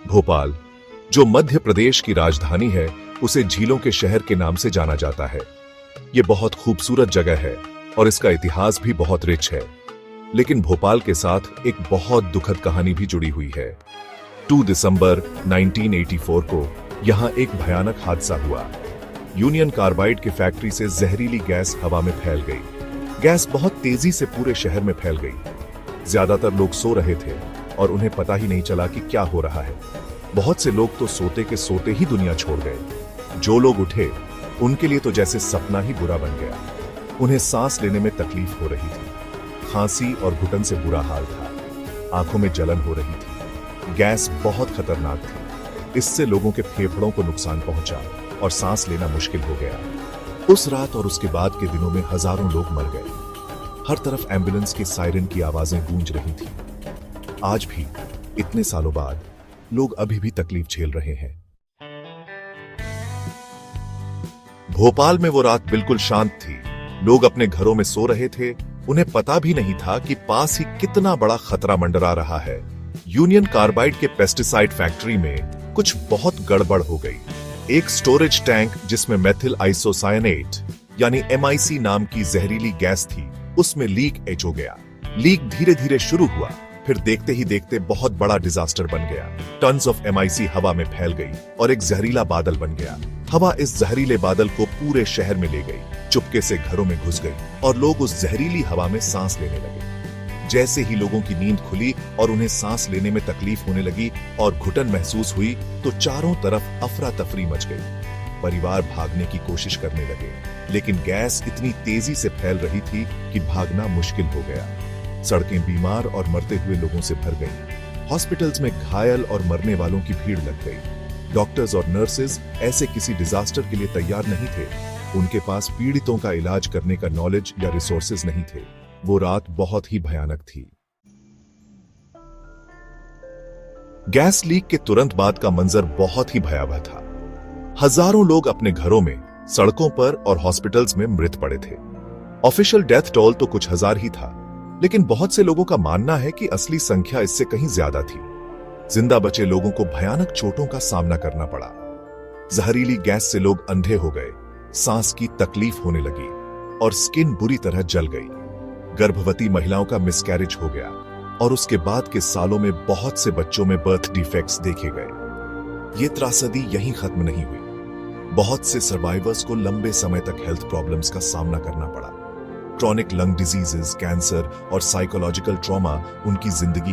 भोपाल, जो मध्य प्रदेश की राजधानी है, उसे झीलों के शहर के नाम से जाना जाता है। ये बहुत खूबसूरत जगह है और इसका इतिहास भी बहुत रिच है। लेकिन भोपाल के साथ एक बहुत दुखद कहानी भी जुड़ी हुई है। 2 दिसंबर 1984 को यहां एक भयानक हादसा हुआ। यूनियन कार्बाइड की फैक्ट्री से जहरीली गैस हवा में फैल गई। गैस बहुत तेजी से पूरे शहर में फैल गई। ज्यादातर लोग सो रहे थे और उन्हें पता ही नहीं चला कि क्या हो रहा है। बहुत से लोग तो सोते के सोते ही दुनिया छोड़ गए। जो लोग उठे, उनके लिए तो जैसे सपना ही बुरा बन गया। उन्हें सांस लेने में तकलीफ हो रही थी, खांसी और घुटन से बुरा हाल था, आंखों में जलन हो रही थी। गैस बहुत खतरनाक थी। इससे लोगों के फेफड़ों को नुकसान पहुंचा और सांस लेना मुश्किल हो गया। उस रात और उसके बाद के दिनों में हजारों लोग मर गए। हर तरफ एम्बुलेंस के सायरन की आवाजें गूंज रही थी। आज भी, इतने सालों बाद, लोग अभी भी तकलीफ झेल रहे हैं। भोपाल में वो रात बिल्कुल शांत थी। लोग अपने घरों में सो रहे थे। उन्हें पता भी नहीं था कि पास ही कितना बड़ा खतरा मंडरा रहा है। यूनियन कार्बाइड के पेस्टिसाइड फैक्ट्री में कुछ बहुत गड़बड़ हो गई। एक स्टोरेज टैंक जिसमें मेथिल आइसोसायनेट यानी MIC नाम की जहरीली गैस थी, उसमें लीक एच हो गया। लीक धीरे धीरे शुरू हुआ, फिर देखते ही देखते बहुत बड़ा डिजास्टर बन गया। टन्स ऑफ MIC हवा में फैल गई और एक जहरीला बादल बन गया। हवा इस जहरीले बादल को पूरे शहर में ले गई, चुपके से घरों में घुस गई और लोग उस जहरीली हवा में सांस लेने लगे। जैसे ही लोगों की नींद खुली और उन्हें सांस लेने में तकलीफ होने लगी और घुटन महसूस हुई, तो चारों तरफ अफरा तफरी मच गई। परिवार भागने की कोशिश करने लगे, लेकिन गैस इतनी तेजी से फैल रही थी कि भागना मुश्किल हो गया। सड़कें बीमार और मरते हुए लोगों से भर गई। हॉस्पिटल्स में घायल और मरने वालों की भीड़ लग गई। डॉक्टर्स और नर्सेज ऐसे किसी डिजास्टर के लिए तैयार नहीं थे। उनके पास पीड़ितों का इलाज करने का नॉलेज या रिसोर्सेज नहीं थे। वो रात बहुत ही भयानक थी। गैस लीक के तुरंत बाद का मंजर बहुत ही भयावह था। हजारों लोग अपने घरों में, सड़कों पर और हॉस्पिटल्स में मृत पड़े थे। ऑफिशियल डेथ टोल तो कुछ हजार ही था, लेकिन बहुत से लोगों का मानना है कि असली संख्या इससे कहीं ज्यादा थी। जिंदा बचे लोगों को भयानक चोटों का सामना करना पड़ा। जहरीली गैस से लोग अंधे हो गए, सांस की तकलीफ होने लगी और स्किन बुरी तरह जल गई। गर्भवती महिलाओं का मिसकैरेज हो गया और उसके बाद के सालों में बहुत से बच्चों में बर्थ डिफेक्ट्स देखे गए। ये त्रासदी यहीं खत्म नहीं हुई। बहुत से सर्वाइवर्स को लंबे समय तक हेल्थ प्रॉब्लम्स का सामना करना पड़ा। क्रॉनिक लंग डिजीजेस, कैंसर और साइकोलॉजिकल ट्रॉमा उनकी जिंदगी